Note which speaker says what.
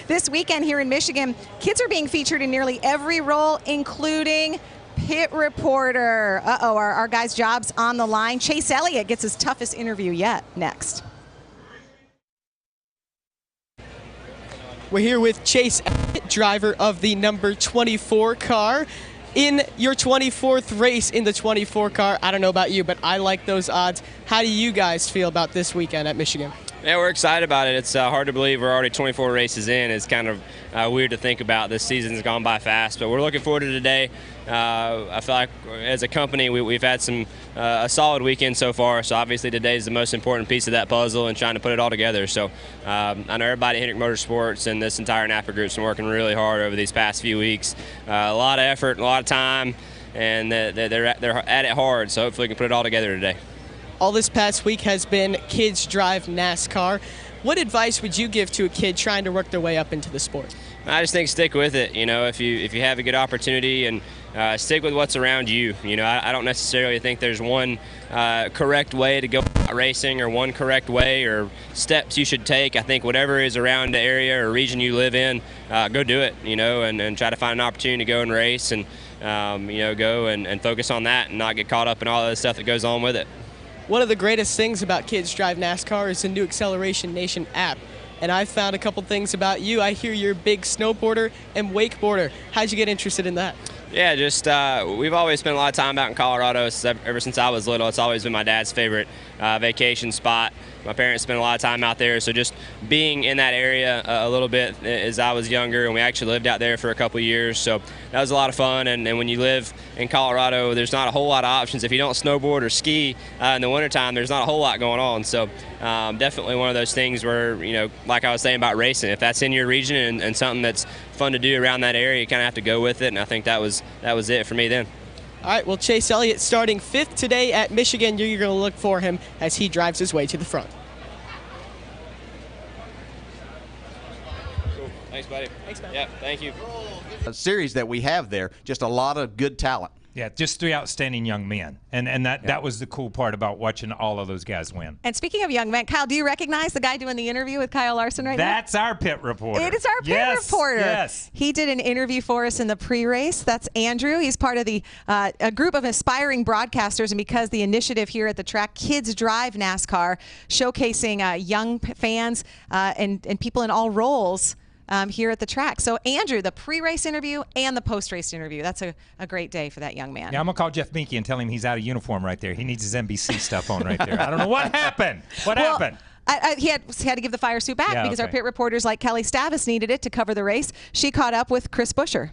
Speaker 1: This weekend here in Michigan, kids are being featured in nearly every role, including pit reporter. Our guy's job's on the line. Chase Elliott gets his toughest interview yet next.
Speaker 2: We're here with Chase Elliott, driver of the number 24 car. In your 24th race in the 24 car, I don't know about you, but I like those odds. How do you guys feel about this weekend at Michigan?
Speaker 3: Yeah, we're excited about it. It's hard to believe we're already 24 races in. It's kind of weird to think about. This season's gone by fast, but we're looking forward to today. I feel like as a company, we've had a solid weekend so far, so obviously today is the most important piece of that puzzle and trying to put it all together. So I know everybody at Hendrick Motorsports and this entire NAPA group's been working really hard over these past few weeks. A lot of effort, a lot of time, and they're at it hard, so hopefully we can put it all together today.
Speaker 2: All this past week has been Kids Drive NASCAR. What advice would you give to a kid trying to work their way up into the sport?
Speaker 3: I just think stick with it. You know, if you have a good opportunity and stick with what's around you. You know, I don't necessarily think there's one correct way to go about racing or one correct way or steps you should take. I think whatever is around the area or region you live in, go do it. You know, and try to find an opportunity to go and race and you know, go and focus on that and not get caught up in all the stuff that goes on with it.
Speaker 2: One of the greatest things about Kids Drive NASCAR is the new Acceleration Nation app. And I found a couple things about you. I hear you're a big snowboarder and wakeboarder. How'd you get interested in that?
Speaker 3: Yeah, just we've always spent a lot of time out in Colorado ever since I was little. It's always been my dad's favorite vacation spot. My parents spent a lot of time out there, so just being in that area a little bit as I was younger, and we actually lived out there for a couple of years, so that was a lot of fun. And when you live in Colorado, there's not a whole lot of options. If you don't snowboard or ski in the wintertime, there's not a whole lot going on. So definitely one of those things where, you know, like I was saying about racing, if that's in your region and something that's fun to do around that area, you kind of have to go with it, and I think that was it for me then.
Speaker 2: All right, well, Chase Elliott starting 5th today at Michigan. You're going to look for him as he drives his way to the front.
Speaker 3: Cool. Thanks, buddy.
Speaker 2: Thanks, man.
Speaker 3: Yeah, thank you.
Speaker 4: A series that we have there, just a lot of good talent.
Speaker 5: Yeah, just 3 outstanding young men. And that was the cool part about watching all of those guys win.
Speaker 1: And speaking of young men, Kyle, do you recognize the guy doing the interview with Kyle Larson right now?
Speaker 5: That's our pit reporter.
Speaker 1: It is our pit reporter.
Speaker 5: Yes.
Speaker 1: He did an interview for us in the pre-race. That's Andrew. He's part of a group of aspiring broadcasters, and because the initiative here at the track, Kids Drive NASCAR, showcasing young fans and people in all roles here at the track. So, Andrew, the pre-race interview and the post-race interview. That's a great day for that young man.
Speaker 5: Yeah, I'm going to call Jeff Binky and tell him he's out of uniform right there. He needs his NBC stuff on right there. I don't know what happened. What happened?
Speaker 1: He had to give the fire suit back because our pit reporters like Kelly Stavis needed it to cover the race. She caught up with Chris Buescher.